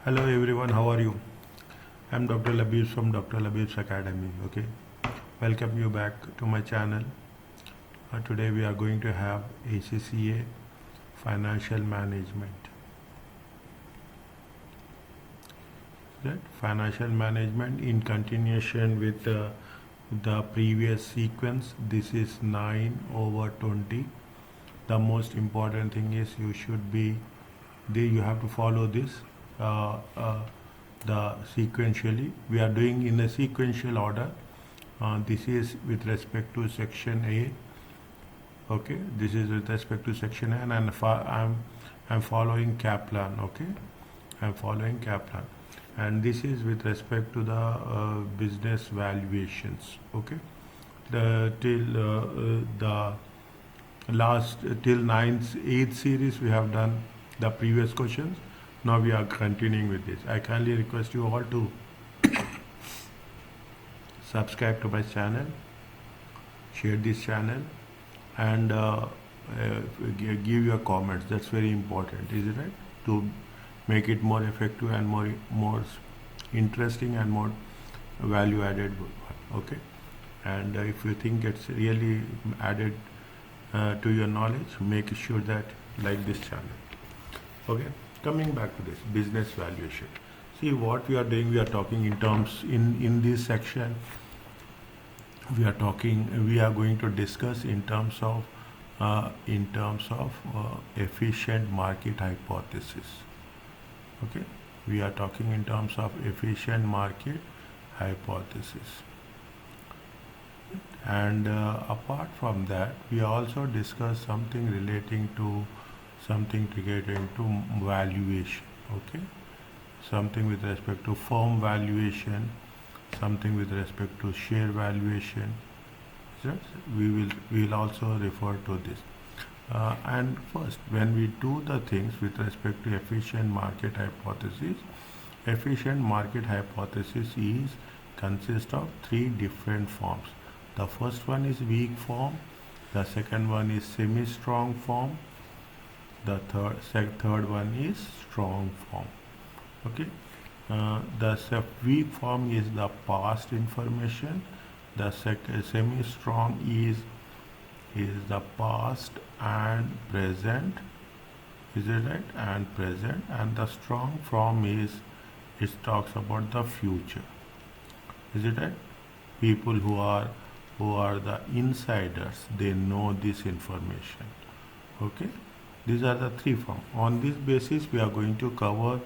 Hello everyone, how are you? I'm Dr. Labib from Dr. Labib's Academy. Okay, welcome you back to my channel. Today we are going to have ACCA Financial Management. Right? Financial Management in continuation with the previous sequence. This is 9/20. The most important thing is you have to follow this the sequentially. We are doing in a sequential order. This is with respect to section A. Okay, this is with respect to section A, and I'm following Kaplan. Okay, I'm following Kaplan, and this is with respect to the business valuations. Okay, the last till 8th series we have done the previous questions. Now we are continuing with this. I kindly request you all to subscribe to my channel, share this channel, and give your comments. That's very important, is it right? To make it more effective and more interesting and more value added. Okay, and if you think it's really added to your knowledge, make sure that like this channel. Okay, coming back to this business valuation. See what we are doing. We are talking in terms in this section. We are going to discuss in terms of efficient market hypothesis. Okay, we are talking in terms of efficient market hypothesis. And apart from that, we also discuss something relating to valuation. Okay, something with respect to firm valuation, something with respect to share valuation. Yes, we will also refer to this. And first, when we do the things with respect to efficient market hypothesis consists of three different forms. The first one is weak form, the second one is semi-strong form, the third one is strong form. Okay, the weak form is the past information, the semi-strong is the past and present, is it right, and present, and the strong form it talks about the future, is it right? People who are the insiders, they know this information. Okay, these are the three forms. On this basis we are going to cover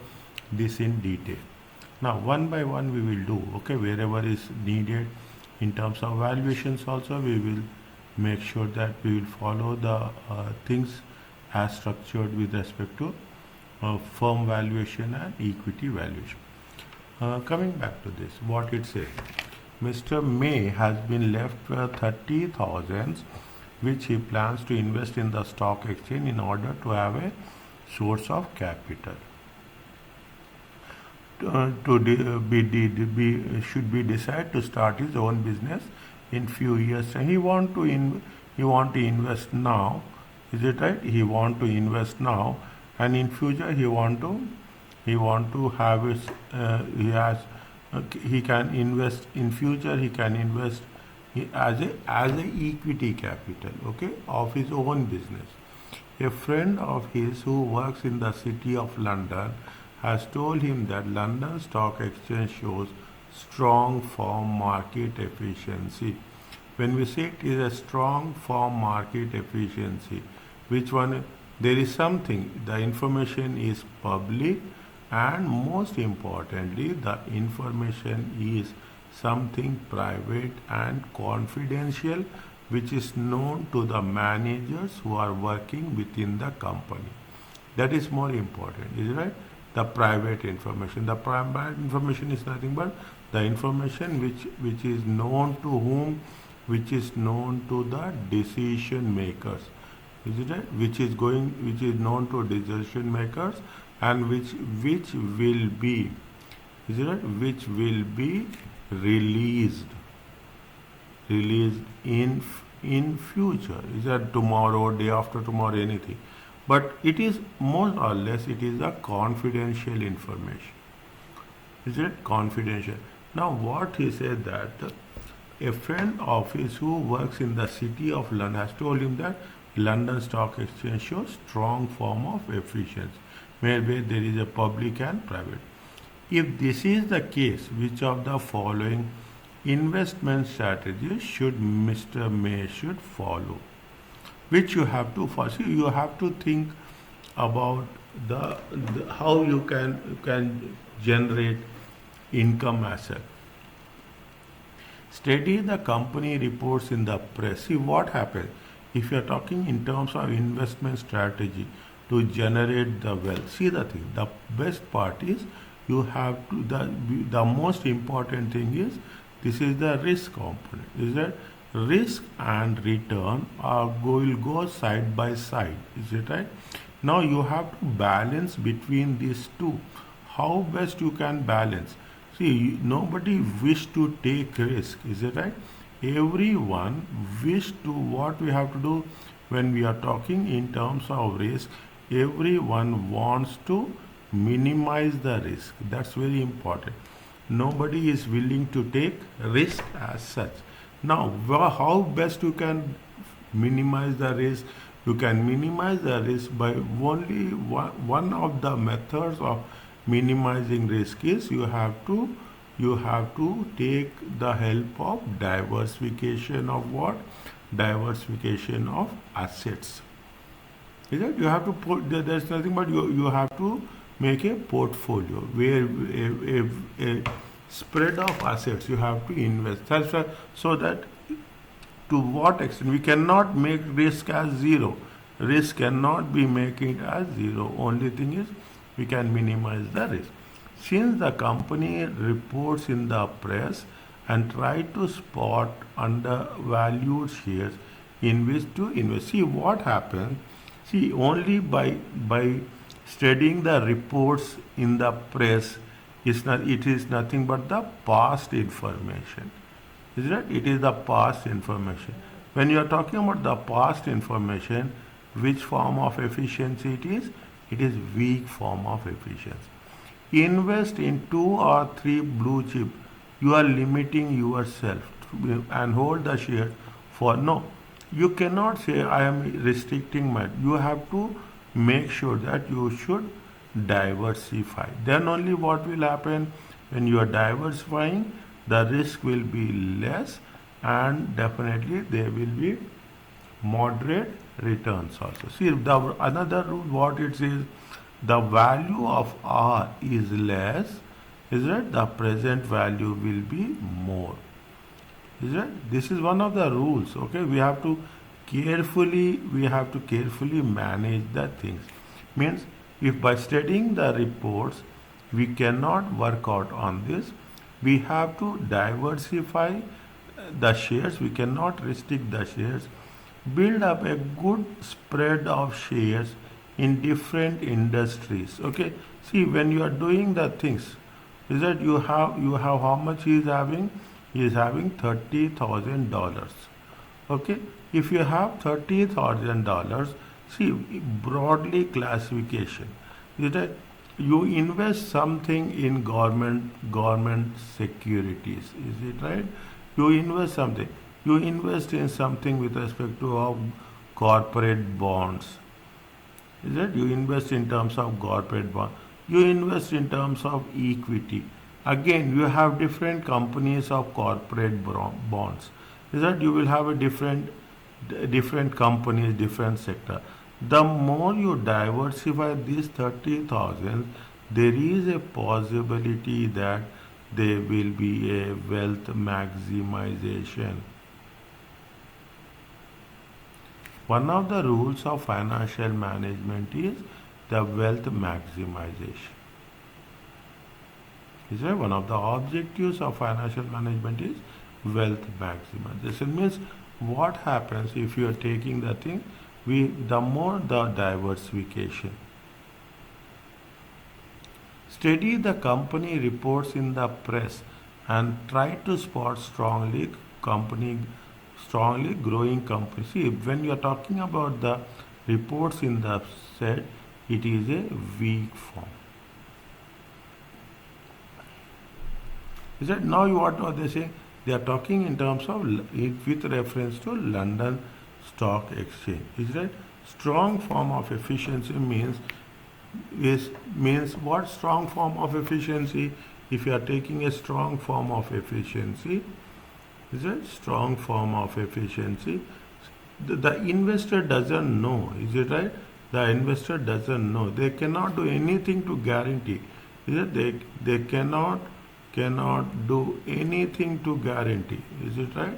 this in detail. Now one by one we will do. Okay, wherever is needed in terms of valuations also we will make sure that we will follow the things as structured with respect to firm valuation and equity valuation. Coming back to this, what it says, Mr. May has been left 30,000 which he plans to invest in the stock exchange in order to have a source of capital. Should be decide to start his own business in few years. He want to invest now, is it right? He want to invest now, and in future he want to have his he can invest in future. He can invest as a equity capital, okay, of his own business. A friend of his who works in the city of London has told him that London Stock Exchange shows strong firm market efficiency. When we say it is a strong firm market efficiency, which one? There is something, the information is public, and most importantly the information is something private and confidential, which is known to the managers who are working within the company. That is more important, is it right? The private information. The private information is nothing but the information which is known to whom, which is known to the decision makers, is it right? Which is known to decision makers, and which will be, is it right? Which will be released in future. Is that tomorrow, day after tomorrow, anything? But it is more or less, it is a confidential information. Is it confidential? Now, what he said that a friend of his who works in the city of London has told him that London Stock Exchange shows strong form of efficiency, whereby there is a public and private. If this is the case, which of the following investment strategies should Mr. May should follow? Which you have to follow. See, you have to think about the how you can generate income asset. Study the company reports in the press. See what happens if you are talking in terms of investment strategy to generate the wealth. See the thing. The best part is you have to the most important thing is this is the risk component. Is that risk and return will go side by side. Is it right? Now you have to balance between these two. How best you can balance? See, nobody wish to take risk, is it right? Everyone wish to what we have to do when we are talking in terms of risk. Everyone wants to minimize the risk. That's very important. Nobody is willing to take risk as such. Now, how best you can minimize the risk? You can minimize the risk by only one of the methods of minimizing risk is you have to take the help of diversification of what? Diversification of assets. Is it? You have to put there's nothing but you have to make a portfolio where a spread of assets you have to invest. That's why, so that to what extent we cannot make risk as zero. Risk cannot be making as zero. Only thing is we can minimize the risk. Since the company reports in the press and try to spot undervalued shares in which to invest. See what happens. See, only by studying the reports in the press it is nothing but the past information. Is it? It is the past information. When you are talking about the past information, which form of efficiency it is? It is weak form of efficiency. Invest in 2 or 3 blue chip. You are limiting yourself and hold the share for no. You cannot say I am restricting my. You have to make sure that you should diversify. Then only what will happen when you are diversifying, the risk will be less and definitely there will be moderate returns also. See, another rule what it says, the value of R is less, is it? The present value will be more. Is it? This is one of the rules. Okay, we have to carefully manage the things. Means if by studying the reports we cannot work out on this, we have to diversify the shares. We cannot restrict the shares. Build up a good spread of shares in different industries. Okay, see when you are doing the things, is that you have how much he is having? He is having $30,000. Okay, if you have $30,000, see broadly classification is that you invest something in government securities. Is it right? You invest something. You invest in something with respect to corporate bonds. Is it? You invest in terms of corporate bond. You invest in terms of equity. Again, you have different companies of corporate bonds. Is that you will have a different companies, different sector. The more you diversify these 30,000, there is a possibility that there will be a wealth maximization. One of the rules of financial management is the wealth maximization. Is right? One of the objectives of financial management is wealth maximization. Means what happens if you are taking the thing, the more the diversification. Study the company reports in the press and try to spot strongly growing company. See, when you are talking about the reports in the set, it is a weak form. Is that now what are they saying? They are talking in terms of with reference to London Stock Exchange. Is that strong form of efficiency means what strong form of efficiency? If you are taking a strong form of efficiency, is it strong form of efficiency? The investor doesn't know, is it right? The investor doesn't know. They cannot do anything to guarantee. Is it? They cannot do anything to guarantee. Is it right?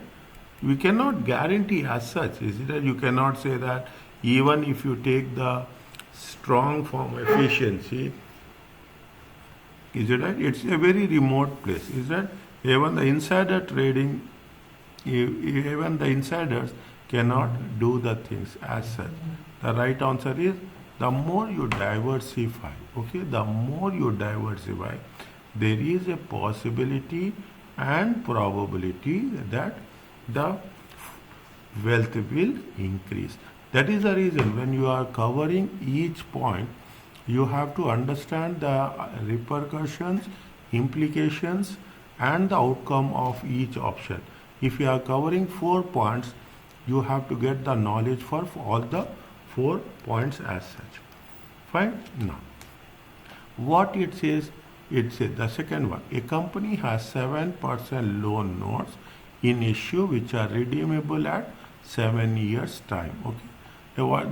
We cannot guarantee as such. Is it right? You cannot say that even if you take the strong form efficiency, is it right? It's a very remote place. Is that even the insider trading, even the insiders cannot do the things as such. The right answer is the more you diversify, okay, the more you diversify, there is a possibility and probability that the wealth will increase. That is the reason when you are covering each point, you have to understand the repercussions, implications, and the outcome of each option. If you are covering 4 points, you have to get the knowledge for all the 4 points as such. Fine? Now, what it says the second one, a company has 7% loan notes in issue which are redeemable at 7 years time. Okay,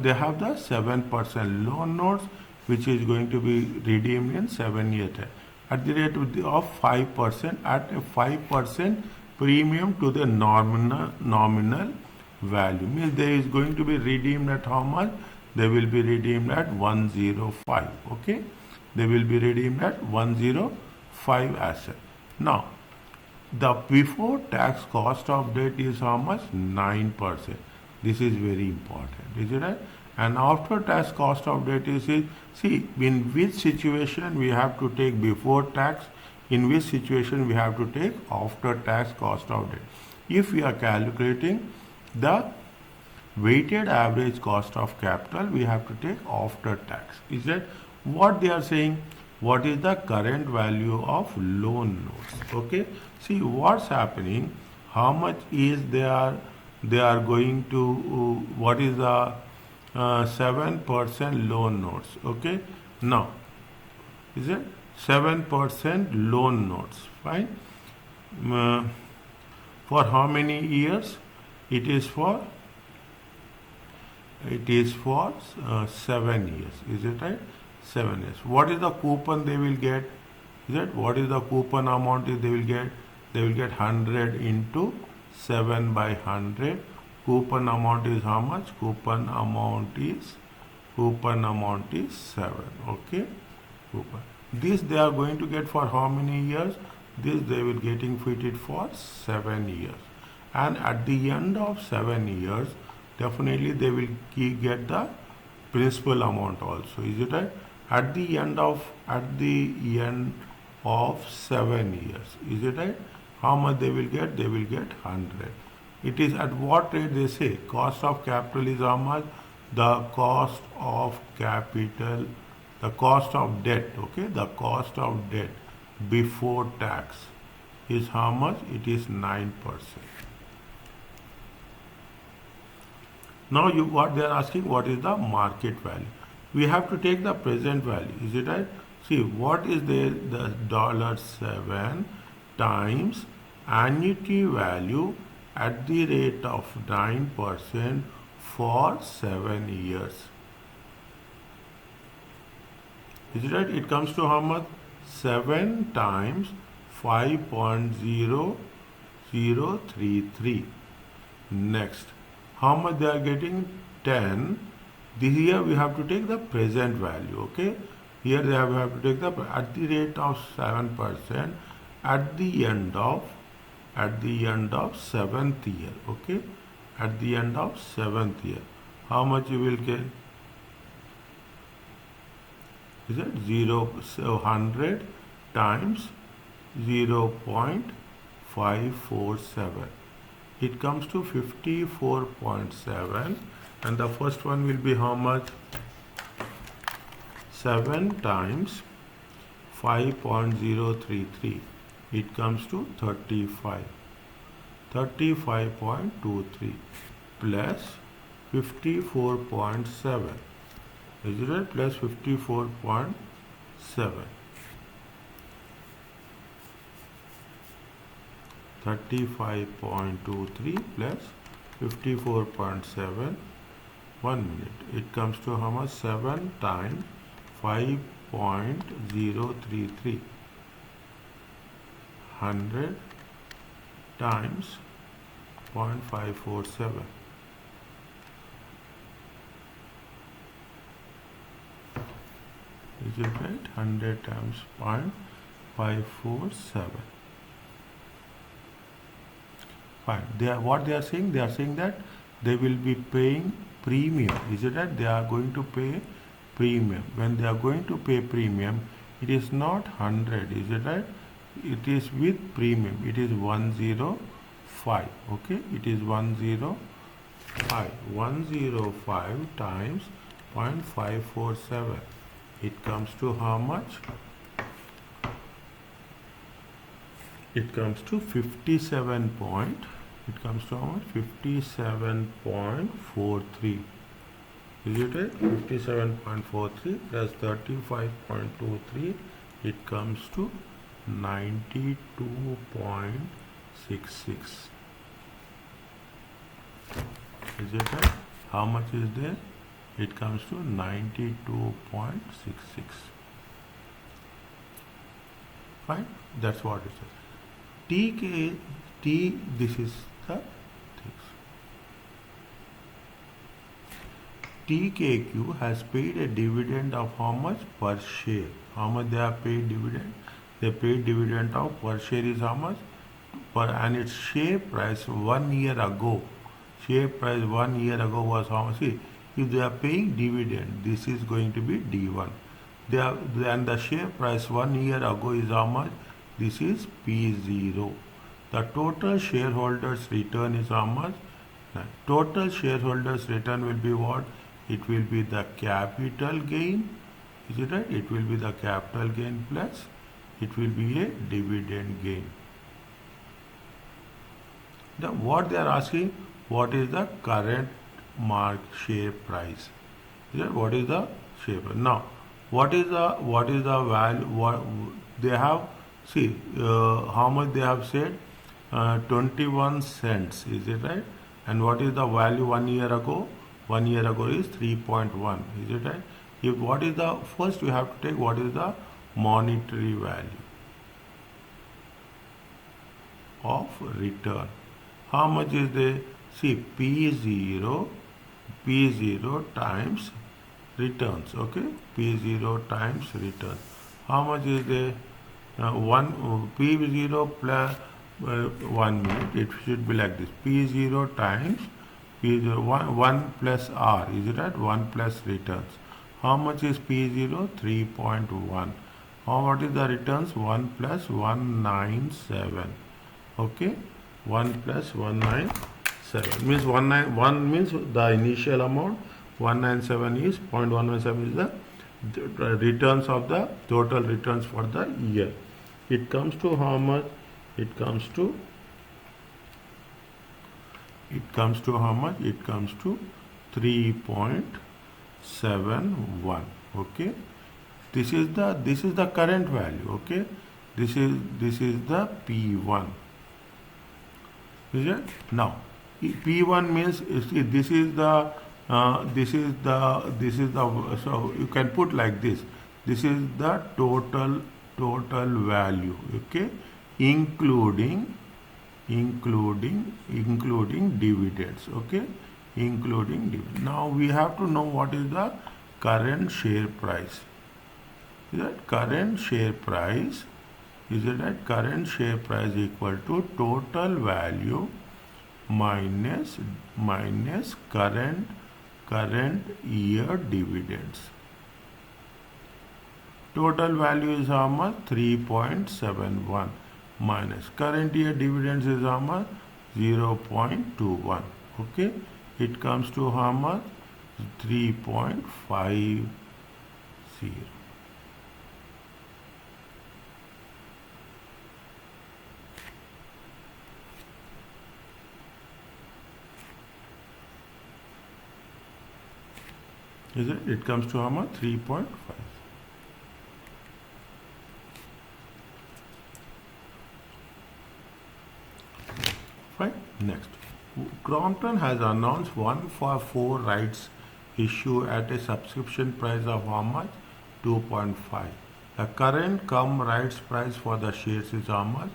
they have the 7% loan notes which is going to be redeemed in 7 years time at the rate of 5%, at a 5% premium to the nominal value. Means there is going to be redeemed at how much? They will be redeemed at 105. Okay, they will be redeemed at 105 asset. Now, the before tax cost of debt is how much? 9%. This is very important. Is it right? And after tax cost of debt is, see, in which situation we have to take before tax, in which situation we have to take after tax cost of debt. If we are calculating the weighted average cost of capital, we have to take after tax. Is that what they are saying? What is the current value of loan notes? Okay, see what's happening, how much is they are going to, what is the 7% loan notes. Okay, now is it 7% loan notes? Fine. For how many years? It is for 7 years. Is it right? 7 years. What is the coupon they will get? Is it? What is the coupon amount they will get? They will get 100 into 7 by 100. Coupon amount is how much? Coupon amount is 7. Okay, coupon. This they are going to get for how many years? This they will getting fitted for 7 years. And at the end of 7 years, definitely they will get the principal amount also. Is it right? At the end of 7 years. Is it right? How much they will get? They will get 100. It is at what rate they say? Cost of capital is how much? The cost of capital, the cost of debt, okay? The cost of debt before tax is how much? It is 9%. Now what they are asking, what is the market value? We have to take the present value. Is it right? See, what is the $7 times annuity value at the rate of 9% for 7 years. Is it right? It comes to how much? 7 times 5.0033. Next, how much they are getting? 10. This here we have to take the present value. Okay, here we have to take the at the rate of 7% at the end of 7th year. Okay, at the end of 7th year, how much you will get? Is it 100 times 0.547? It comes to 54.7, and the first one will be how much? 7 times 5.033. it comes to 35.23 plus 54.7. Is it right? Plus 54.7. 35.23 plus 54.7. 1 minute. It comes to how much? 7 times 5.033. 100 times 0.547. Is it right? 100 times 0.547. Fine. What they are saying? They are saying that they will be paying premium. Is it right? They are going to pay premium. When they are going to pay premium, it is not 100. Is it right? It is with premium. It is 105. Okay. It is 105. 105 times 0.547. It comes to how much? It comes to 57 point. It comes to how much? 57.43. Is it right? 57.43 plus 35.23. It comes to 92.66. Is it right? How much is there? It comes to 92.66. Fine. That's what it is. This is the things. TKQ has paid a dividend of how much per share? How much they have paid dividend? They paid dividend of per share is how much? And its share price 1 year ago. Share price 1 year ago was how much? See, if they are paying dividend, this is going to be D1. And the share price 1 year ago is how much? This is P0. The total shareholders return is how much? Total shareholders return will be what? It will be the capital gain. Is it right? It will be the capital gain plus it will be a dividend gain. Now what they are asking, what is the current market share price? Is it? What is the share price? Now what is the value? What they have? See how much they have said? 21 cents. Is it right? And what is the value 1 year ago? 1 year ago is 3.1. Is it right? If what is the first we have to take what is the monetary value of return? How much is the see P0 times returns? Okay, P0 times return. How much is the P0 plus 1 minute? It should be like this: P0 times P0 1 plus R. Is it right? 1 plus returns. How much is P0? 3.1. What is the returns? 1 plus 197. Okay, 1 plus 197 means 1 means the initial amount. 197 is 0.197 is the returns of the total returns for the year. It comes to how much? It comes to how much? It comes to 3.71. Okay, this is the current value. Okay, this is the P1. Is it? Now P1 means this is the so you can put like this. This is the total value. Okay, including dividends. Okay, including dividends. Now we have to know what is the current share price. Is that current share price? Is it that current share price equal to total value minus current year dividends? Total value is how much? 3.71 minus current year dividends is how much? 0.21. Okay, it comes to how much? 3.50. Is it? It comes to how much? 3.5. Fine. Next. Crompton has announced 1 for 4 rights issue at a subscription price of how much? 2.5. The current cum rights price for the shares is how much?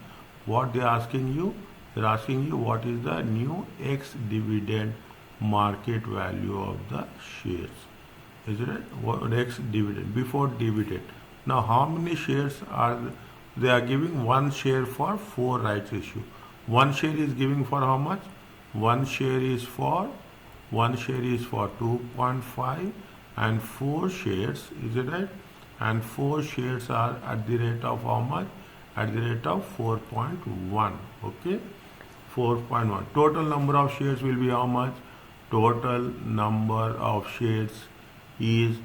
What they are asking you? They are asking you what is the new ex-dividend market value of the shares. Is it? What ex-dividend, before dividend. Now how many shares are they are giving? 1 share for 4 rights issue. 1 share is giving for how much? 1 share is for 2.5 and 4 shares, is it right? And 4 shares are at the rate of how much? At the rate of 4.1. Okay, 4.1. Total number of shares will be how much? Total number of shares is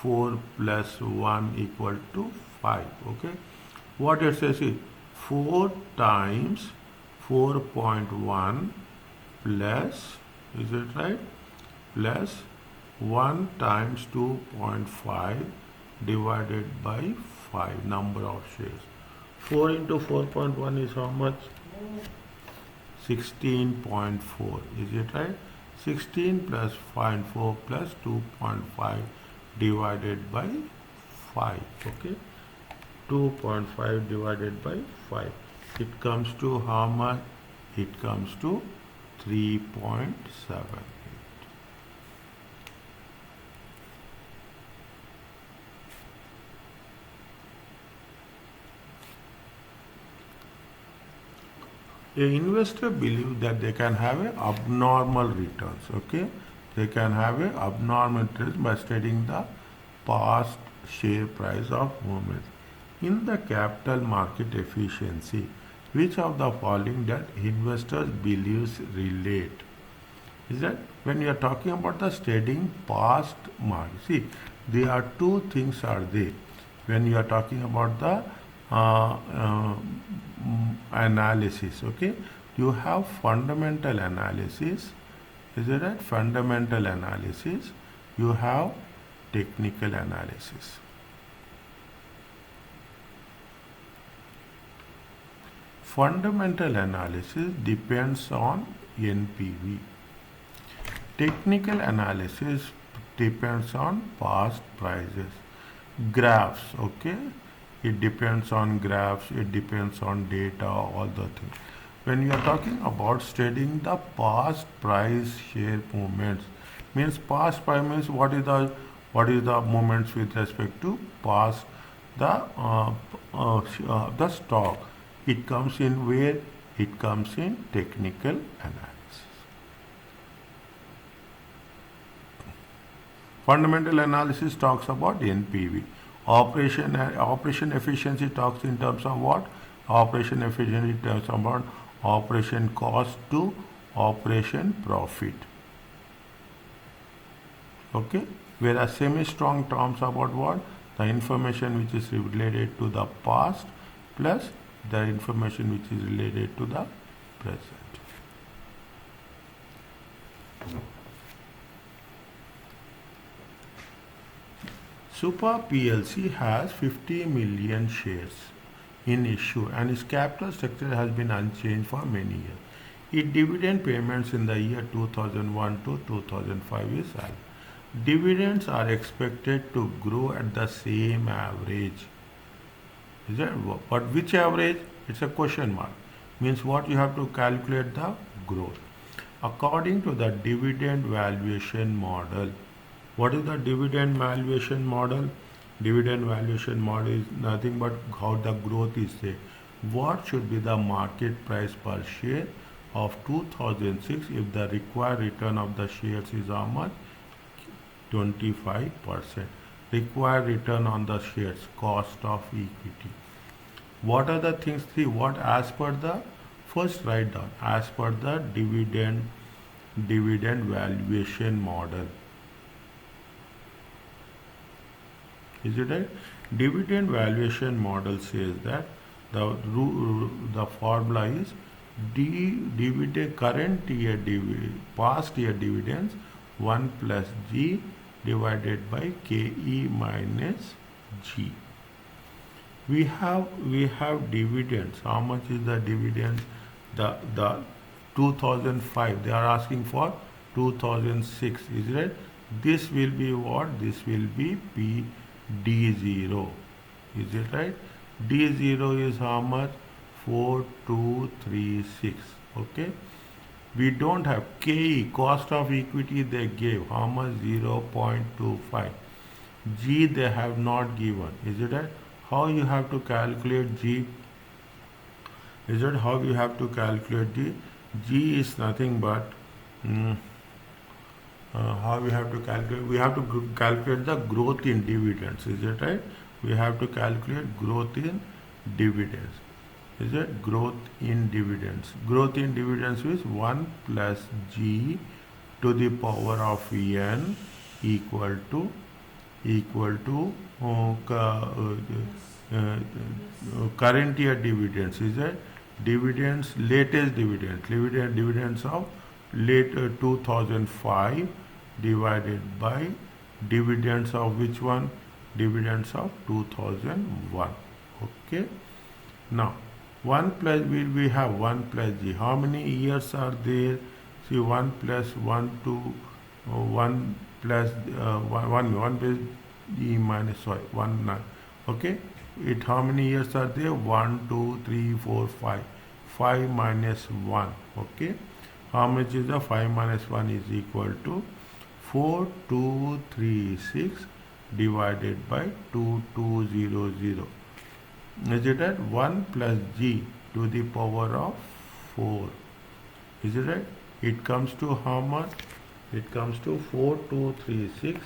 4 plus 1 equal to 5. Okay, what it says is 4 times 4.1 plus, is it right, plus 1 times 2.5 divided by 5 number of shares. 4 into 4.1 is how much? 16.4. Is it right? 16 plus 0.4 plus 2.5 divided by 5. Okay, 2.5 divided by 5. It comes to how much? It comes to 3.78. An investor believes that they can have a abnormal returns. Okay, they can have a abnormal returns by studying the past share price of movements in the capital market efficiency. Which of the following that investors believes relate? Is that when you are talking about the studying past market? See, there are two things are there when you are talking about the analysis. Okay, you have fundamental analysis. Is it right? Fundamental analysis. You have technical analysis. Fundamental analysis depends on NPV. Technical analysis depends on past prices. Graphs, okay? It depends on graphs, it depends on data, all the things. When you are talking about studying the past price share movements, means past price means what is the movements with respect to past the stock. It comes in where? It comes in technical analysis. Fundamental analysis talks about NPV. Operation efficiency talks in terms of what? Operation efficiency talks about operation cost to operation profit. Okay. Whereas semi-strong terms about what? The information which is related to the past plus the information which is related to the present. Supa PLC has 50 million shares in issue and its capital structure has been unchanged for many years. Its dividend payments in the year 2001 to 2005 is high. Dividends are expected to grow at the same average. Is that, but which average? It's a question mark. Means what you have to calculate the growth. According to the dividend valuation model. What is the dividend valuation model? Dividend valuation model is nothing but how the growth is there. What should be the market price per share of 2006 if the required return of the shares is how much? 25%. Required return on the shares, cost of equity. What are the things? See, what as per the first write down, as per the dividend valuation model. Is it right? Dividend valuation model says that the formula is dividend current year past year dividends 1 plus G divided by KE minus G. We have dividends. How much is the dividend? The 2005. They are asking for 2006. Is it? This will be what? This will be P D0. Is it right? D0 is how much? 4236. Okay. We don't have KE, cost of equity they gave. How much? 0.25. G they have not given. Is it right? How you have to calculate G? Is it how you have to calculate G? G is nothing but how we have to calculate? We have to calculate the growth in dividends. Is it right? We have to calculate growth in dividends. Is it growth in dividends? Growth in dividends is 1 plus G to the power of n equal to current year dividends. Is it dividends, latest dividends of later 2005 divided by dividends of which one? Dividends of 2001. Okay. Now 1 plus we have 1 plus G. How many years are there? See, 1 plus 1 to 1 plus 1 plus E minus 1 9. Okay. It how many years are there? 1 2 3 4 5. 5 minus 1. Okay. How much is the 5 minus 1 is equal to 4236 divided by 2200. Is it right? 1 plus G to the power of 4. Is it right? It comes to how much? It comes to 4236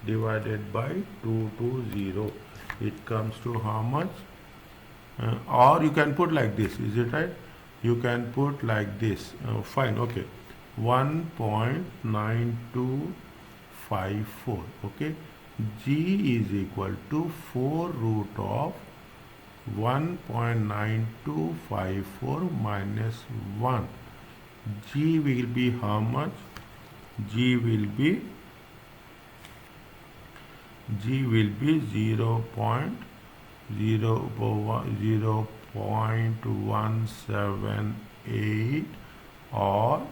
divided by 220. It comes to how much? Or you can put like this. Is it right? You can put like this. Fine. Okay. 1.9254. Okay. G is equal to 4 root of 1.9254 minus 1. G will be how much? G will be 0.178 or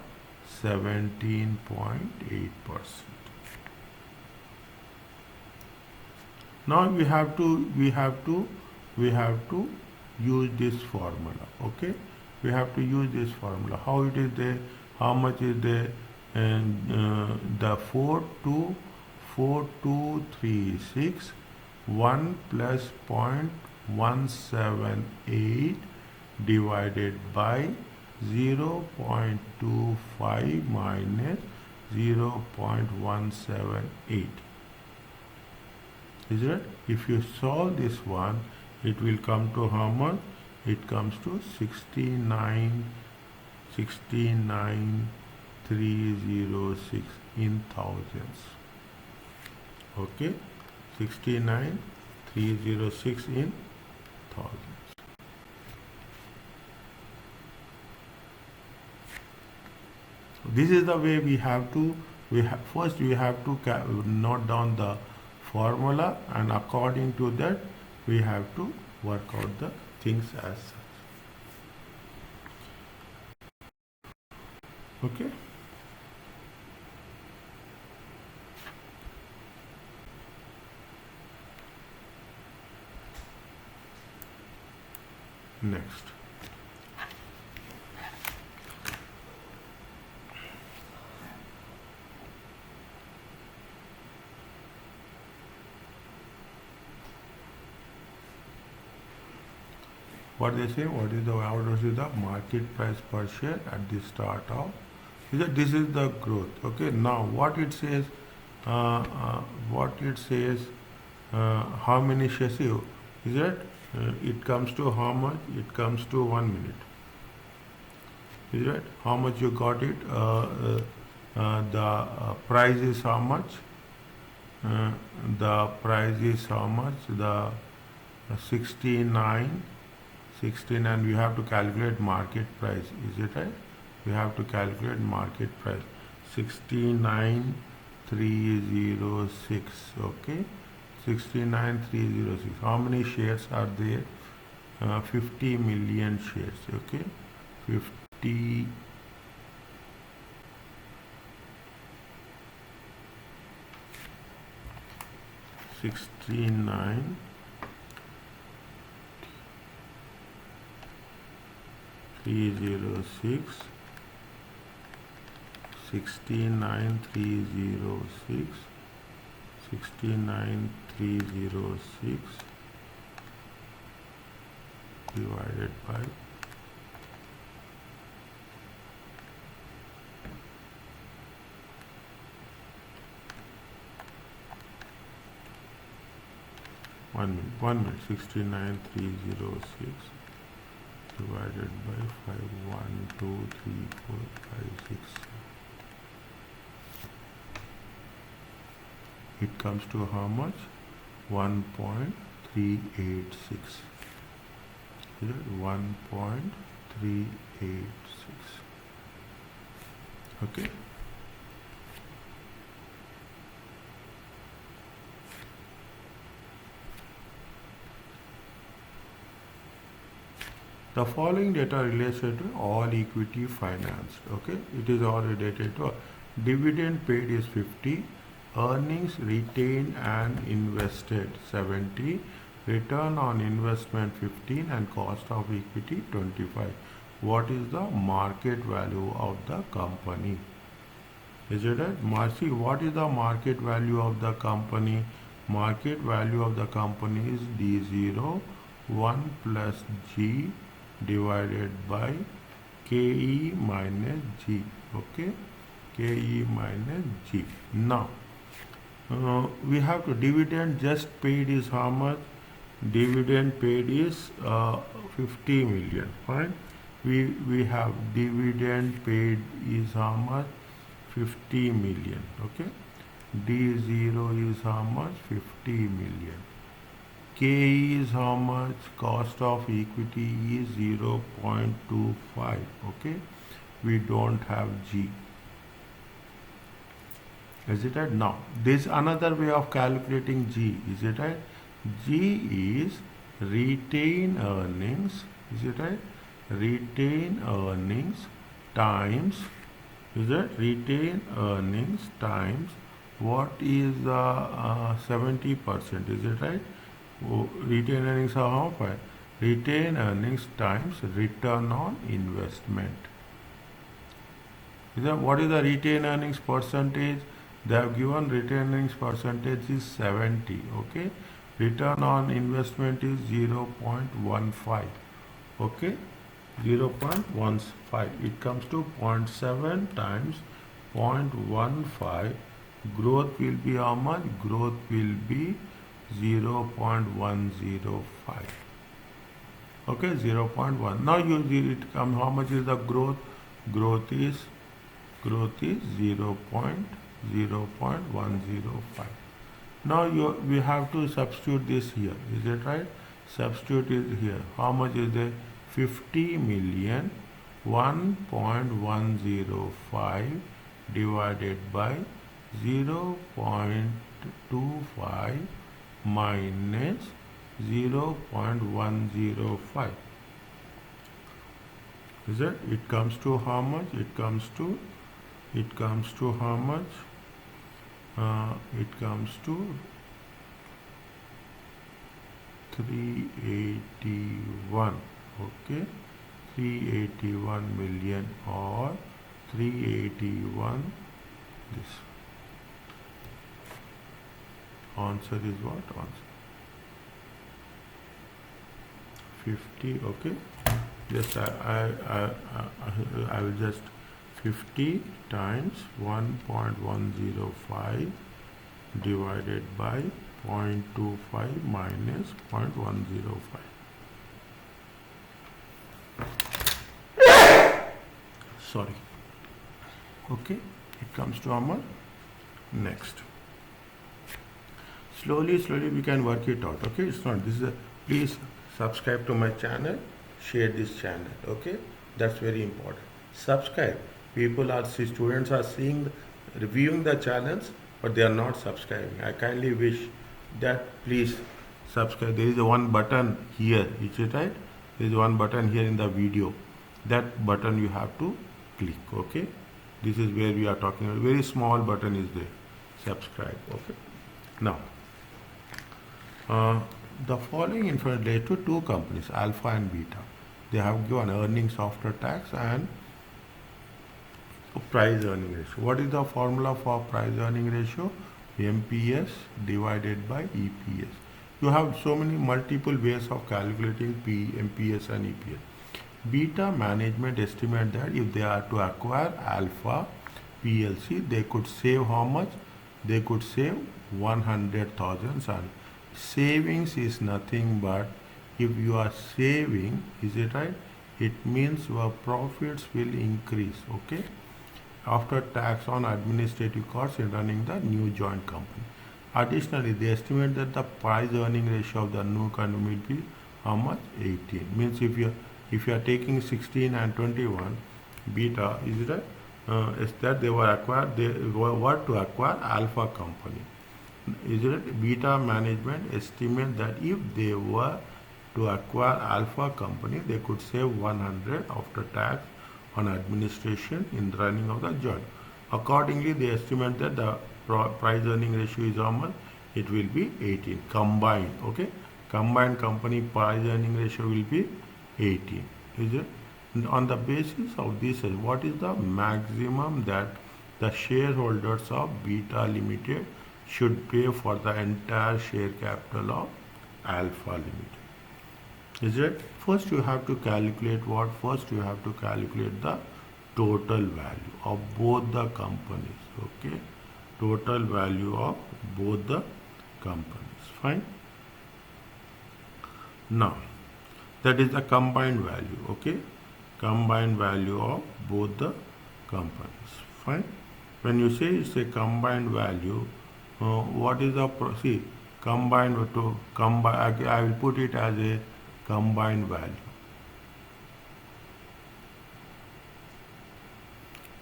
17.8%. Now we have to use this formula. Okay, we have to use this formula. How it is there? How much is there? And the 4236 1 plus 0.178 divided by 0.25 minus 0.178. Is it? If you solve this one, it will come to how much? It comes to 69,306 in thousands. Okay, 69,306 in thousands. This is the way we have to. First we have to note down the formula, and according to that we have to work out the things as such. Okay. Next. What they say? What is the market price per share at the start of? This is the growth. Okay. Now what it says? How many shares? Is it? It comes to how much? It comes to 1 minute. Is it? How much you got it? The price is how much? The price is how much? The 69. We have to calculate market price. Is it right? We have to calculate market price. 69 306. Okay, 69,306. How many shares are there? 50 million shares. Okay, 50 69 306 69306 69306 divided by 1 minute 69306 divided by 5 1 2 3 4 5 6 it comes to how much? 1.386. Is it 1.386? Okay. The following data related to all equity financed. Okay, it is all related to dividend paid is 50, earnings retained and invested 70, return on investment 15, and cost of equity 25. What is the market value of the company? Is it right? Marcy, what is the market value of the company? Market value of the company is D0 1 plus G divided by KE minus G. Okay, KE minus G. Now we have to dividend just paid is how much? Dividend paid is 50 million. Fine. We have dividend paid is how much? 50 million. Okay. D0 is how much? 50 million. K is how much? Cost of equity is 0.25. Okay, we don't have G. Is it right? Now, this is another way of calculating G. Is it right? G is retained earnings. Is it right? Retained earnings times. Is it retained earnings times what is the 70%? Is it right? Retained earnings are how much? Retained earnings times return on investment. What is the retained earnings percentage? They have given retained earnings percentage is 70. Okay, return on investment is 0.15. Okay, 0.15. It comes to 0.7 times 0.15. Growth will be how much? Growth will be 0.105. Okay, 0.1. Now it come. How much is the growth? Growth is 0.105. Now we have to substitute this here. Is it right? Substitute it here. How much is there? 50 million 1.105 divided by 0.25 minus 0.105. Is it? It comes to how much? It comes to how much? It comes to 381. Okay, 381 million or 381 this. Answer is what? Answer 50. Okay, just I will just 50 times 1.105 divided by 0.25 minus 0.105. Sorry. Okay, it comes to our next. Slowly we can work it out. Okay, it's not. This is a. Please subscribe to my channel. Share this channel. Okay, that's very important. Subscribe. Students are seeing, reviewing the channels. but they are not subscribing. I kindly wish that please subscribe. There is a one button here, is it right? There is one button here in the video. That button you have to click. Okay, this is where we are talking about. Very small button is there. Subscribe. Okay. Now, the following information relates to two companies, Alpha and Beta. They have given earnings after tax and price earning ratio. What is the formula for price earning ratio? MPS divided by EPS. You have so many multiple ways of calculating MPS and EPS. Beta management estimate that if they are to acquire Alpha PLC, they could save how much? They could save 100,000. And savings is nothing but, if you are saving, is it right? It means your profits will increase. Okay, after tax on administrative costs in running the new joint company. Additionally, they estimate that the price earning ratio of the new company will be how much? 18. Means if you are taking 16 and 21, Beta, is it right? Is that they were to acquire Alpha company. Is it? Beta management estimate that if they were to acquire Alpha company, they could save 100 after tax on administration in the running of the joint. Accordingly, they estimate that the price earning ratio is how much? It will be 18 combined. Okay, combined company price earning ratio will be 18. Is it? And on the basis of this, what is the maximum that the shareholders of Beta Limited should pay for the entire share capital of Alpha Limited? Is it? First you have to calculate what? First you have to calculate the total value of both the companies. Okay, total value of both the companies. Fine. Now, that is the combined value. Okay, combined value of both the companies. Fine. When you say it's a combined value, what is the combined to combine? I will put it as a combined value,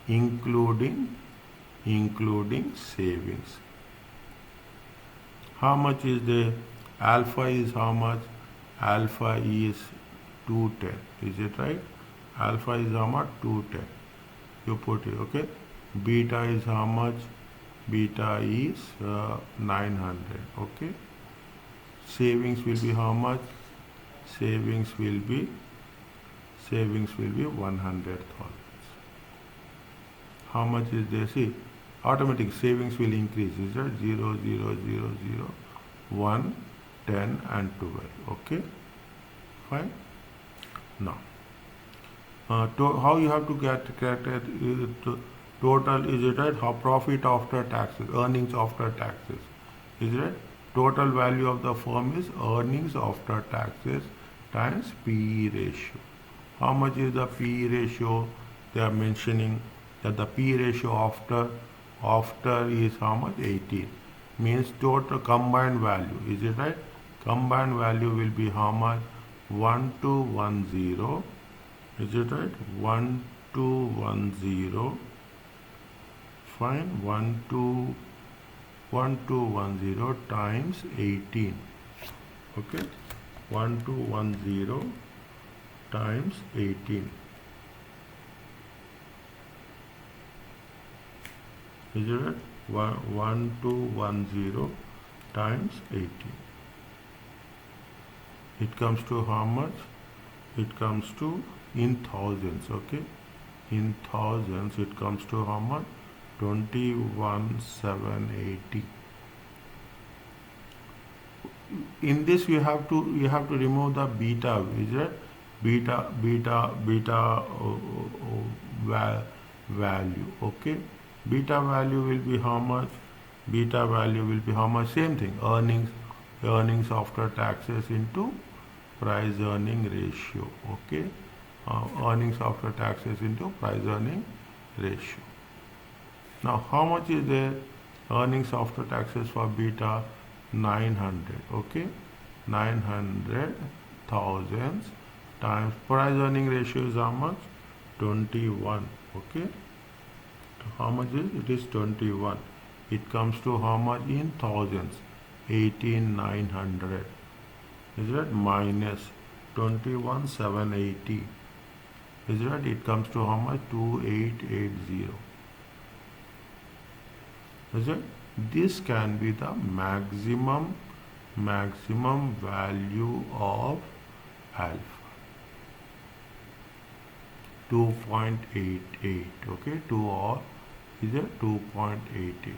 including savings. How much is the Alpha is how much? Alpha is 210. Is it right? Alpha is how much? 210. You put it. Okay. Beta is how much? Beta is 900. Okay. Savings will be how much? Savings will be 100,000. How much is there? See, automatic savings will increase. Is that 0, 0, 0, 0, 1, 10 and 12. Okay, fine. Now, how you have to get total? Is it right? How profit after taxes, earnings after taxes? Is it right? Total value of the firm is earnings after taxes times PE ratio. How much is the PE ratio? They are mentioning that the PE ratio after is how much? 18. Means total combined value. Is it right? Combined value will be how much? 1210. Is it right? 1210. Fine. 1210 times 18. Okay. 1210 times 18. Is it right? 1210 times 18. It comes to how much? It comes to in thousands. Okay. In thousands it comes to how much? 21,780. In this you have to remove the beta. Is it? Beta value. Okay. Beta value will be how much? Beta value will be how much? Same thing. Earnings after taxes into price earning ratio. Okay. Earnings after taxes into price earning ratio. Now, how much is the earnings after taxes for beta? 900. Okay. 900,000 times price earning ratio is how much? 21. Okay. How much is it? Is 21. It comes to how much in thousands? 18,900. Is it minus 21,780? Is it? It comes to how much? 2880. Is it? This can be the maximum value of alpha. 2.88. Okay, 2 or is it 2.88?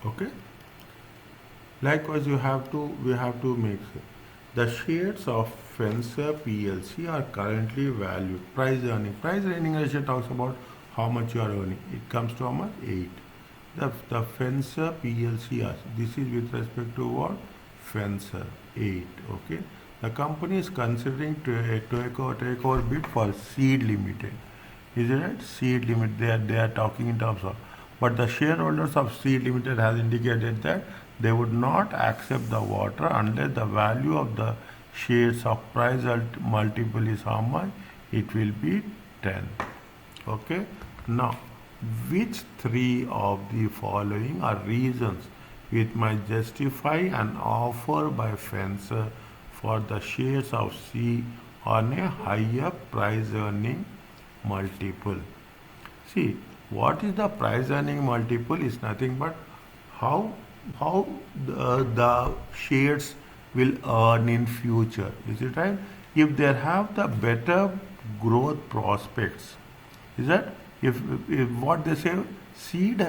Okay. Likewise, we have to make sure the shares of Fencer PLC are currently valued. Price earning. Price earning ratio talks about how much you are earning. It comes to how much? 8. The Fencer PLC, this is with respect to what? Fencer 8. Okay. The company is considering takeover bid for Seed Limited. Is it right? Seed Limited. They are talking in terms of. But the shareholders of Seed Limited has indicated that they would not accept the water unless the value of the shares of price multiple is how much? It will be 10. Okay. Now, which three of the following are reasons which might justify an offer by Fencer for the shares of C on a higher price earning multiple? See, what is the price earning multiple is nothing but how the shares will earn in future. Is it right? If they have the better growth prospects, is that if what they say seed,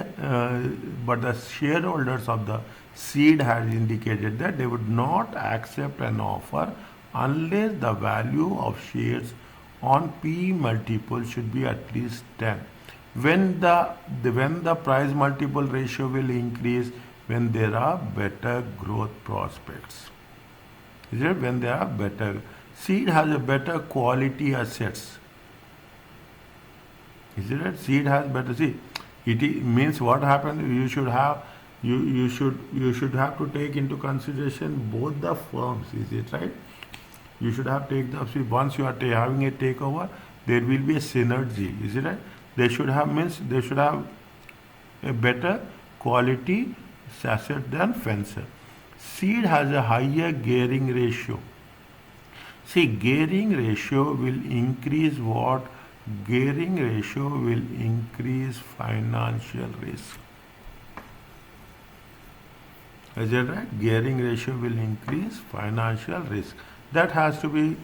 but the shareholders of the seed has indicated that they would not accept an offer unless the value of shares on P multiple should be at least 10. When the price multiple ratio will increase when there are better growth prospects. Is it? When there are better, seed has a better quality assets. Is it right? Seed has better. See, means what happens. You should have to take into consideration both the firms. Is it right? You should have take the. See, once you are having a takeover, there will be a synergy. Is it right? They should have a better quality asset than Fencer. Seed has a higher gearing ratio. See, gearing ratio will increase what? Gearing ratio will increase financial risk. Is that right? Gearing ratio will increase financial risk. That has to be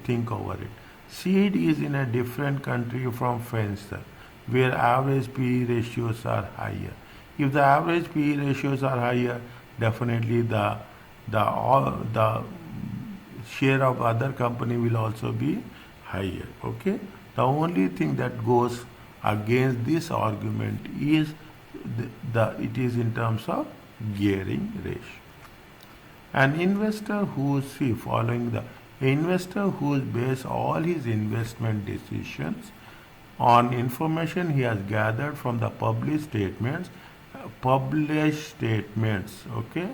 think over it. Seed is in a different country from Fencer, where average PE ratios are higher. If the average PE ratios are higher, definitely the share of other company will also be higher. Okay. The only thing that goes against this argument is it is in terms of gearing ratio. An investor who base all his investment decisions on information he has gathered from the published statements. Okay,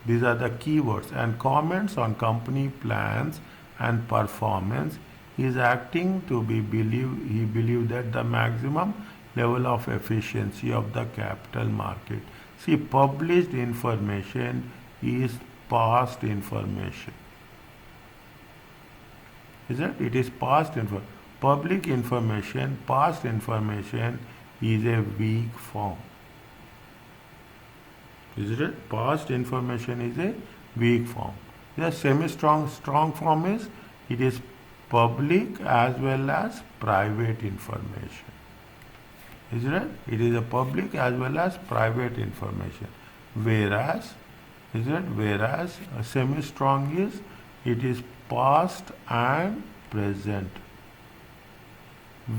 these are the keywords, and comments on company plans and performance. He is acting to he believe that the maximum level of efficiency of the capital market. See, published information is past information. Is it? It is past information. Public information, past information is a weak form. Is it? Past information is a weak form. The semi-strong form is it is public as well as private information. Is it? It is a public as well as private information. Whereas a semi-strong is it is past and present.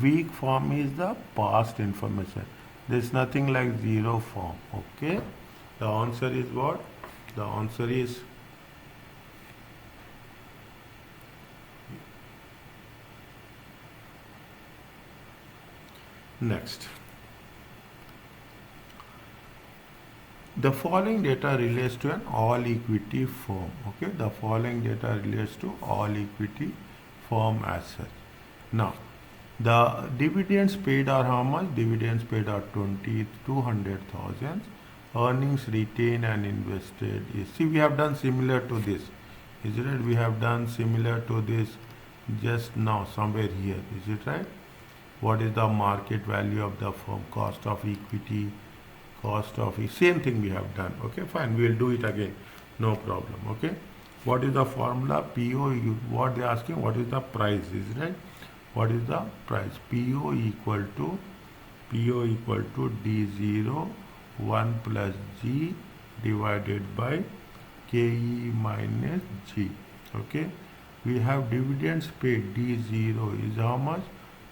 Weak form is the past information. There is nothing like zero form. Okay. The answer is what? The answer is next. The following data relates to an all equity firm. Okay, the following data relates to all equity firm as such. Now, the dividends paid are how much? Dividends paid are 200,000. Earnings retained and invested is, see, we have done similar to this. Is it right? We have done similar to this just now, somewhere here. Is it right? What is the market value of the firm? Cost of equity, cost of, same thing we have done. Okay, fine, we will do it again, no problem. Okay, what is the formula? PO, what they are asking, what is the price? Is right? What is the price? PO equal to D0 1 plus G divided by KE minus G. Okay, we have dividends paid. D0 is how much?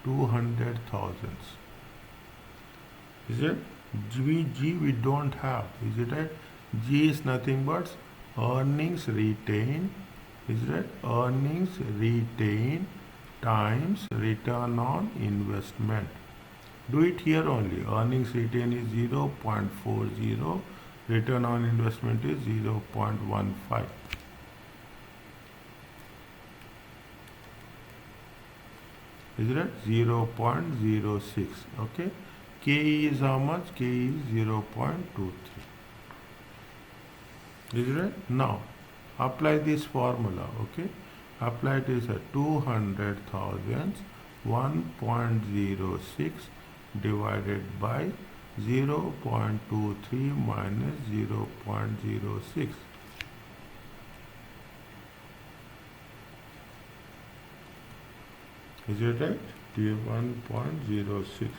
200,000. Is it? G we don't have. Is it right? G is nothing but earnings retained. Is it? Earnings retained times return on investment. Do it here only. Earnings retained is 0.40. Return on investment is 0.15. Is it? 0.06. Okay. K is how much? K is 0.23. Is it right? Now, apply this formula. Okay. Apply this at 200,000 1.06 divided by 0.23 minus 0.06. Is it right? 1.06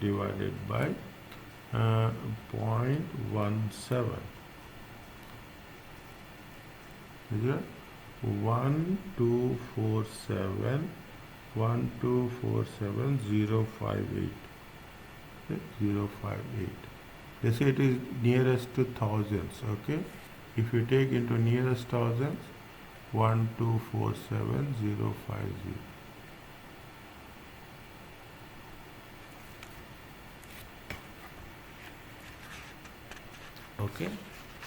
divided by 0.17. Is it? 1247 058. Okay? 058. They say it is nearest to thousands. Okay, if you take into nearest thousands, 1247 050. Okay,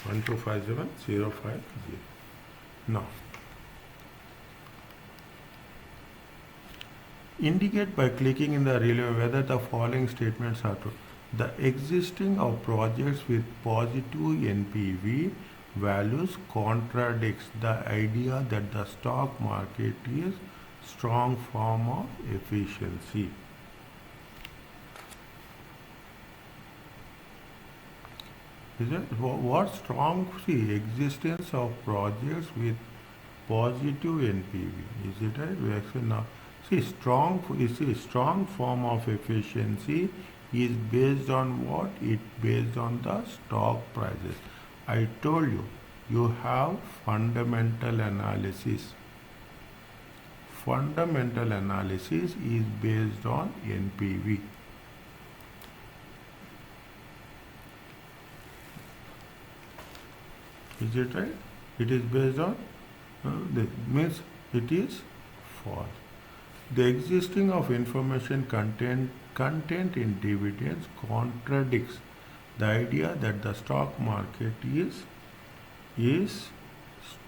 1257 050. Now, indicate by clicking in the relay whether the following statements are true. The existing of projects with positive NPV values contradicts the idea that the stock market is strong form of efficiency. Is it? What strong? See, existence of projects with positive NPV. Is it right? We actually now see strong. You see, strong form of efficiency is based on what? It based on the stock prices. I told you, you have fundamental analysis. Fundamental analysis is based on NPV. Is it right? It is based on this means it is false. The existing of information content in dividends contradicts the idea that the stock market is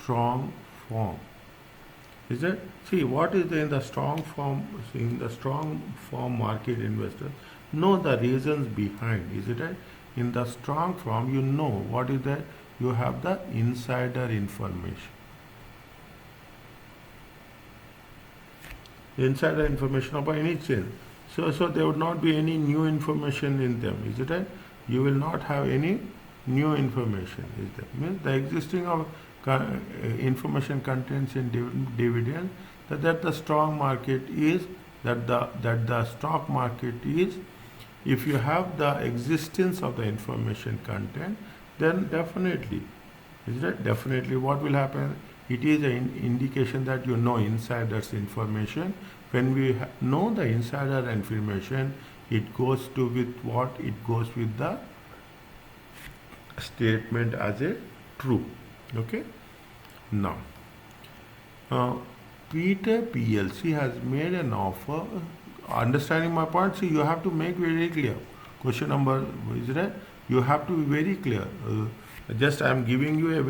strong form. Is that? See, what is there in the strong form? In the strong form market investors know the reasons behind. Is it right? In the strong form, you know what is that? You have the insider information. Insider information about any chain. So there would not be any new information in them. Is it right? You will not have any new information. Is that means the existing of information contents in dividend that the strong market is that the stock market is. If you have the existence of the information content, then definitely, is that definitely what will happen? It is an indication that you know insiders information. When we know the insider information, it goes to with what? It goes with the statement as a true. Okay. Now, Peter PLC has made an offer. Understanding my point? See, you have to make very clear. Question number is right. You have to be very clear. Just I am giving you a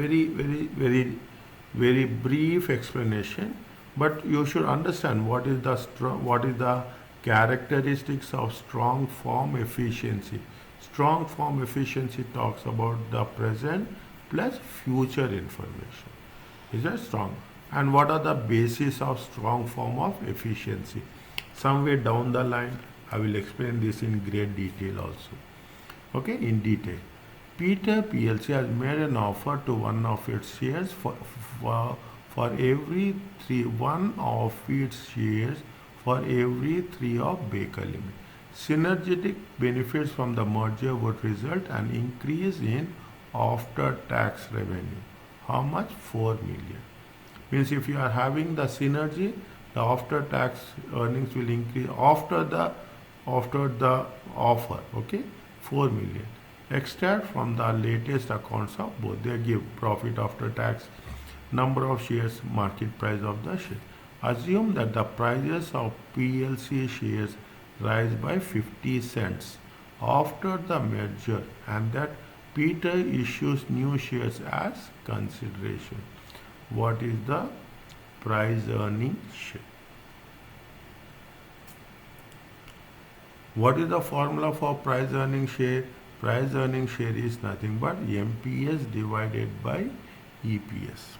very brief explanation, but you should understand what is the characteristics of strong form efficiency. Strong form efficiency talks about the present plus future information. Is that strong? And what are the basis of strong form of efficiency? Somewhere down the line, I will explain this in great detail also. Okay, in detail. Peter PLC has made an offer to one of its shares for every one of its shares for every three of Baker Limited. Synergetic benefits from the merger would result an increase in after-tax revenue. How much? 4 million. Means if you are having the synergy, the after-tax earnings will increase after the offer. Okay, 4 million. Extract from the latest accounts of both. They give profit after tax, number of shares, market price of the share. Assume that the prices of PLC shares rise by 50 cents after the merger and that Peter issues new shares as consideration. What is the price earning share? What is the formula for price earning share? Price earning share is nothing but MPS divided by EPS.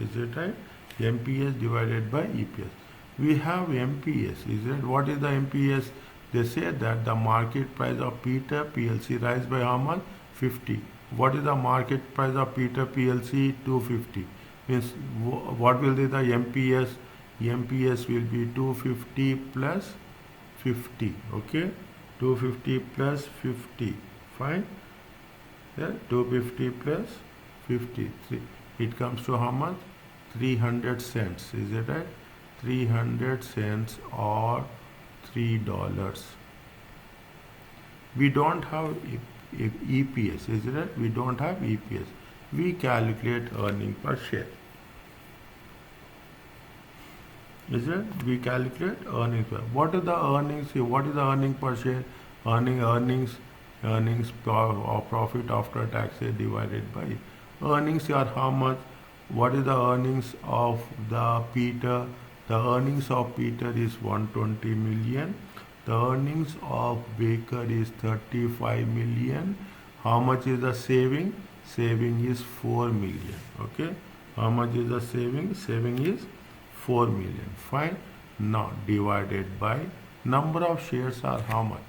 Is it right? MPS divided by EPS. We have MPS. Is it? What is the MPS? They say that the market price of Peter PLC rise by how much? 50. What is the market price of Peter PLC? 250. Means what will be the MPS? MPS will be 250 plus 50. Okay? 250 plus 50. Fine? Yeah, 250 plus 53. It comes to how much? 300 cents. Is it right? 300 cents or $3. We don't have EPS. Is it right? We don't have EPS. We calculate earning per share. Is it? We calculate earnings per. What is the earnings here? What is the earning per share? Earnings or profit after tax divided by earnings are how much? What is the earnings of the Peter? The earnings of Peter is 120 million. The earnings of Baker is 35 million. How much is the saving? Saving is 4 million. Okay. How much is the saving? Saving is 4 million. Fine. Now divided by number of shares are how much?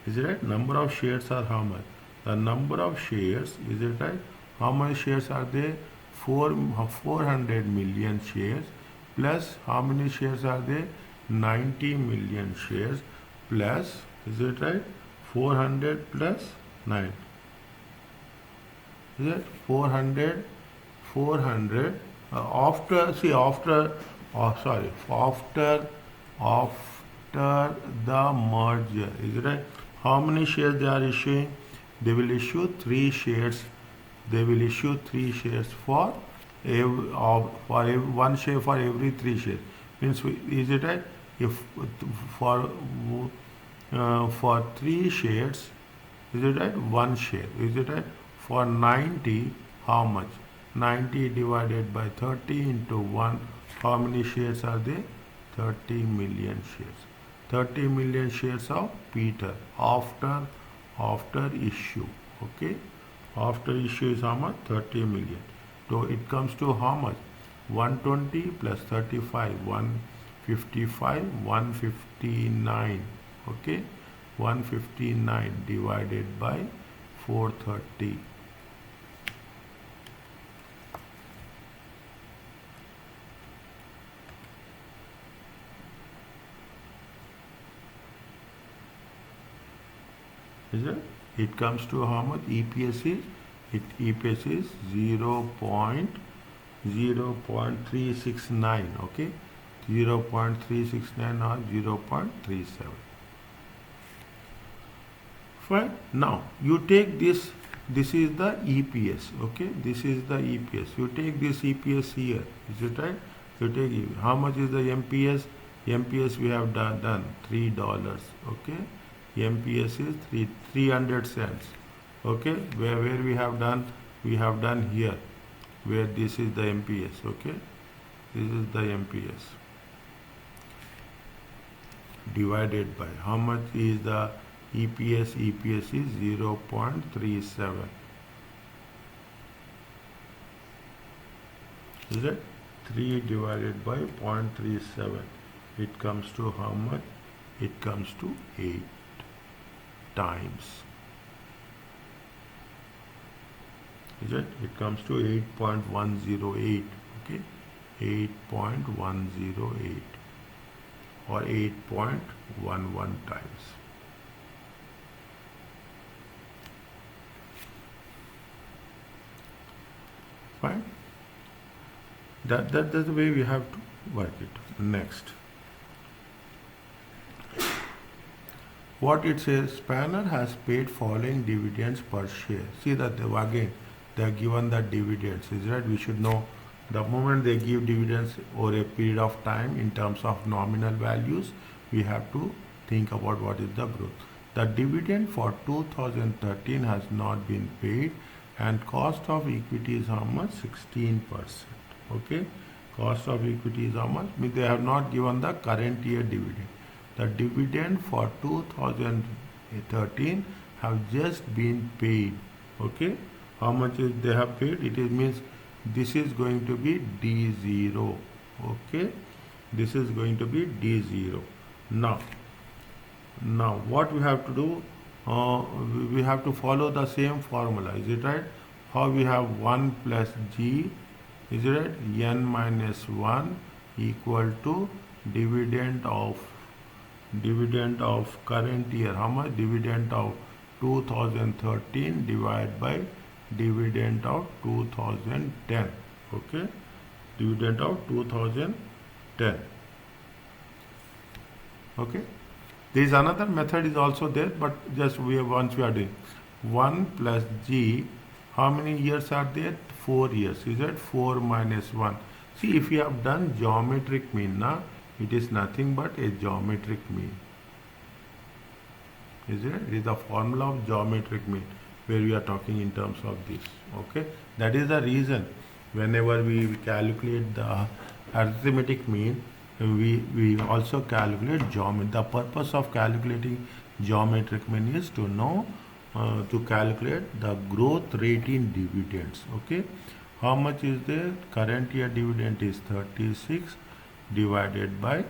Is it right? Number of shares are how much? The number of shares, is it right? How many shares are there? 400 million shares plus how many shares are there? 90 million shares plus, is it right? 400 plus 9. Is it 400? After the merger, is it right? How many shares they are issuing? They will issue 3 shares. They will issue 3 shares for one share for every 3 shares. Means, is it right? If for 3 shares, is it right? 1 share. Is it right? For 90, how much? 90 divided by 30 into 1. How many shares are there? 30 million shares. 30 million shares of Peter after issue. Okay. After issue is how much? 30 million. So it comes to how much? 120 plus 35, 155, 159. Okay. 159 divided by 430. Is it? It comes to how much? EPS is? EPS is 0.369. Okay, 0.369 or 0.37. Fine. Now you take this. This is the EPS. Okay, this is the EPS. You take this EPS here. Is it right? You take how much is the MPS? MPS we have done $3. Okay. MPS is 300 cents. Okay, where we have done here, where this is the MPS. Okay, this is the MPS divided by how much is the EPS? EPS is 0.37. Is it 3 divided by 0.37? It comes to how much? It comes to 8 times. Is it? It comes to 8.108. Okay, 8.108 or 8.11 times. Fine. That's the way we have to work it. Next, what it says, Spanner has paid following dividends per share. See that again they are given the dividends. Is right? We should know the moment they give dividends over a period of time in terms of nominal values, we have to think about what is the growth. The dividend for 2013 has not been paid, and cost of equity is how much? 16%. Okay, cost of equity is how much? Means they have not given the current year dividend. The dividend for 2013 have just been paid. Okay, how much is they have paid? It is means this is going to be D0. Okay, this is going to be D0. Now what we have to do? We have to follow the same formula. Is it right? How we have 1 plus G, is it right? N minus 1 equal to dividend of current year. How much? Dividend of 2013 divided by dividend of 2010. Okay, dividend of 2010. Okay, there is another method is also there, but just once we are doing 1 plus G, how many years are there? 4 years. Is that 4 minus 1? See, if you have done geometric mean, now it is nothing but a geometric mean. Is it? It is the formula of geometric mean where we are talking in terms of this. Okay, that is the reason whenever we calculate the arithmetic mean, we also calculate geometry. The purpose of calculating geometric mean is to know to calculate the growth rate in dividends. Okay, how much is there? Current year dividend is 36 divided by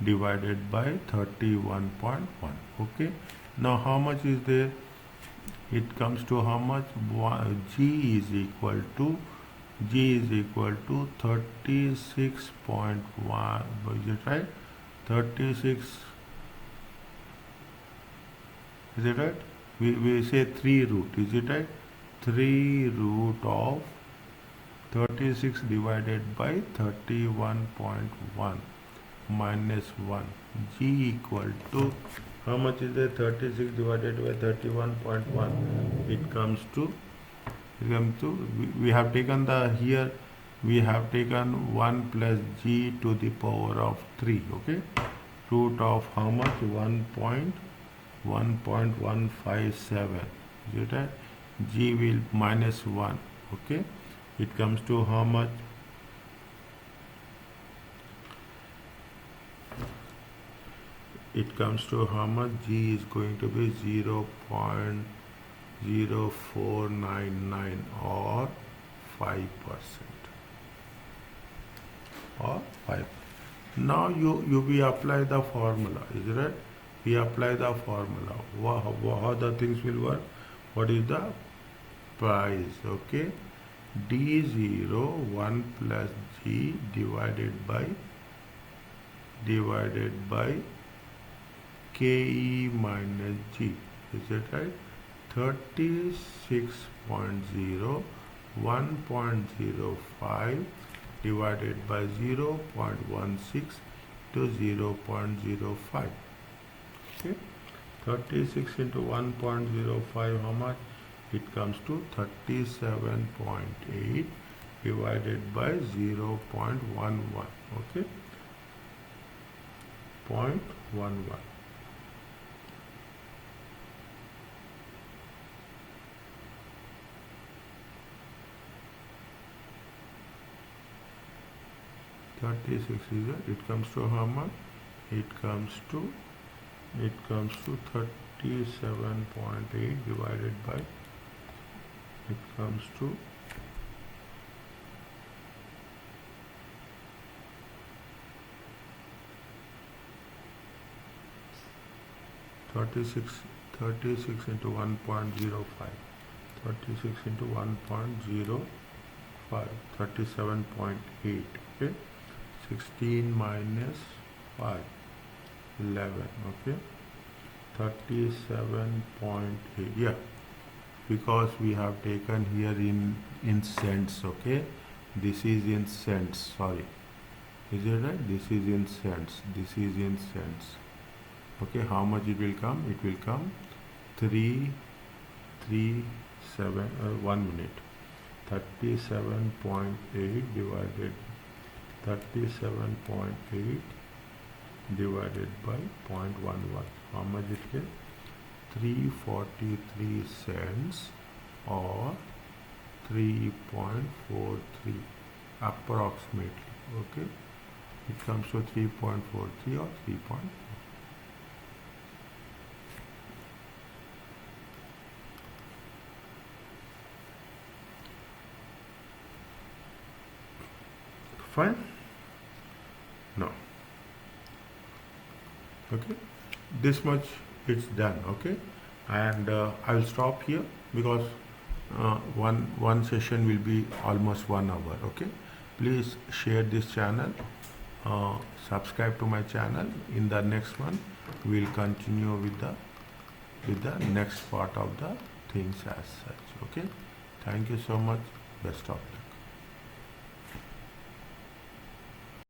31.1. Okay, now how much is there? It comes to how much? G is equal to 36.1. Is it right? 36. Is it right? We say 3 root. Is it right? 3 root of 36 divided by 31.1 minus 1. G equal to how much is there? 36 divided by 31.1. It comes to we have taken the here we have taken 1 plus G to the power of 3. Okay, root of how much? 1.157. Is it right? G will minus 1. Okay, it comes to how much? It comes to how much? G is going to be 0.0499 or 5%. Or 5. Now we apply the formula. Is it right? We apply the formula. How the things will work? What is the price? Okay, D0 1 plus G divided by KE minus G. Is it right? 36.0 1.05 divided by 0.16 to 0.05. Okay, 36 into 1.05, how much? It comes to 37.8 divided by 0.11. Okay, 0.11. 36 is it comes to how much? It comes to 37.8 divided by, it comes to 36 into 1.05, 36 into 1.05, 37.8. Okay, 16 minus 5, 11. Okay, 37.8. Yeah, because we have taken here in cents. Okay, this is in cents. Sorry, is it right? This is in cents. This is in cents. Okay, how much it will come? It will come 337. 1 minute. 37.8 divided 37.8 divided by 0.11. How much it get? 343 cents or 3.43 approximately. Okay, it comes to 3.43 or 3. Fine? No. Okay, this much it's done. Okay, and I will stop here because one session will be almost 1 hour. Okay, please share this channel, subscribe to my channel. In the next one we will continue with the next part of the things as such. Okay, thank you so much. Best of luck.